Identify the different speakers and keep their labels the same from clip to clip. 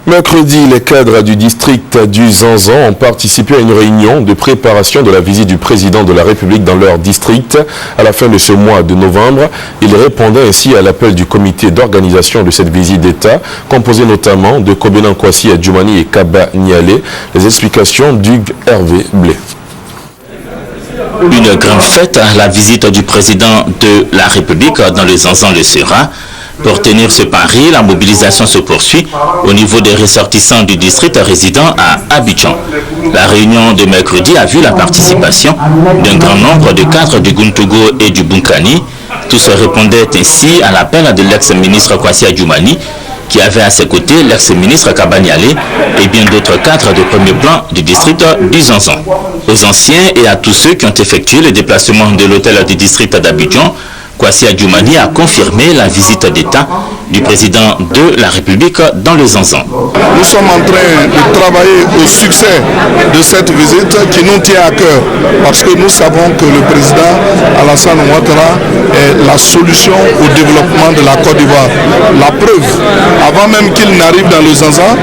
Speaker 1: Mercredi, les cadres du district du Zanzan ont participé à une réunion de préparation de la visite du président de la République dans leur district. À la fin de ce mois de novembre, ils répondaient ainsi à l'appel du comité d'organisation de cette visite d'État, composé notamment de Kobenan Kwasi Adjoumani et Kaba Niale. Les explications d'Hugues Hervé Blé.
Speaker 2: Une grande fête à la visite du président de la République dans le Zanzan le sera. Pour tenir ce pari, la mobilisation se poursuit au niveau des ressortissants du district résidant à Abidjan. La réunion de mercredi a vu la participation d'un grand nombre de cadres du Guntogo et du Bunkani. Tous répondaient ainsi à l'appel de l'ex-ministre Kwasi Adjoumani, qui avait à ses côtés l'ex-ministre Kaba Niale et bien d'autres cadres de premier plan du district du Zanzan. Aux anciens et à tous ceux qui ont effectué le déplacement de l'hôtel du district d'Abidjan, Kwasi Adjoumani a confirmé la visite d'État du président de la République dans le Zanzan.
Speaker 3: Nous sommes en train de travailler au succès de cette visite qui nous tient à cœur parce que nous savons que le président Alassane Ouattara est la solution au développement de la Côte d'Ivoire. La preuve, avant même qu'il n'arrive dans le Zanzan,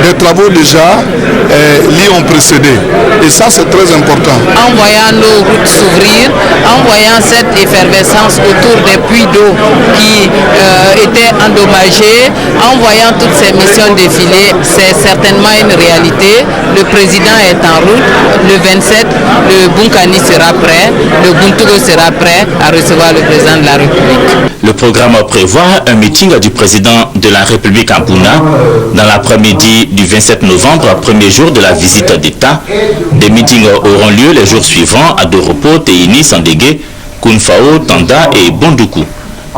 Speaker 3: des travaux déjà l'y ont précédé. Et ça, c'est très important.
Speaker 4: En voyant nos routes s'ouvrir, en voyant cette effervescence autour des puits d'eau qui étaient endommagés, en voyant toutes ces missions défiler, c'est certainement une réalité. Le président est en route. Le 27, le Bunkani sera prêt, le Guntogo sera prêt à recevoir le président de la République.
Speaker 2: Le programme prévoit un meeting du président de la République à Bouna dans l'après-midi du 27 novembre, premier jour de la visite d'État. Des meetings auront lieu les jours suivants à Doropo, Teini, Sandégué, Kounfao, Tanda et Bondoukou.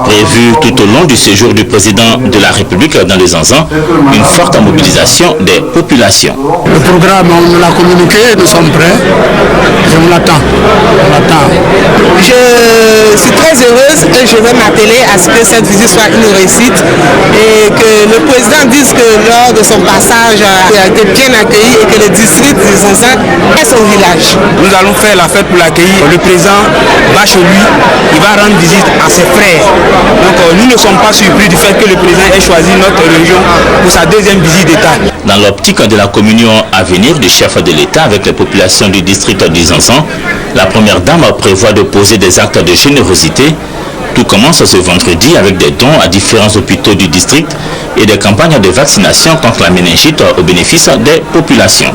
Speaker 2: Prévu tout au long du séjour du président de la République dans les Zanzan, une forte mobilisation des populations.
Speaker 5: Le programme, on nous l'a communiqué, nous sommes prêts. On l'attend.
Speaker 6: Je suis très heureuse et je vais m'atteler à ce que cette visite soit une réussite et que le président dise que lors de son passage, il a été bien accueilli et que le district du Zanzan est son village.
Speaker 5: Nous allons faire la fête pour l'accueillir. Le président va chez lui, il va rendre visite à ses frères. Donc nous ne sommes pas surpris du fait que le président ait choisi notre région pour sa deuxième visite d'État.
Speaker 2: Dans l'optique de la communion à venir du chef de l'État avec les populations du district du Zanzan, la première dame prévoit de poser des actes de générosité. Tout commence ce vendredi avec des dons à différents hôpitaux du district et des campagnes de vaccination contre la méningite au bénéfice des populations.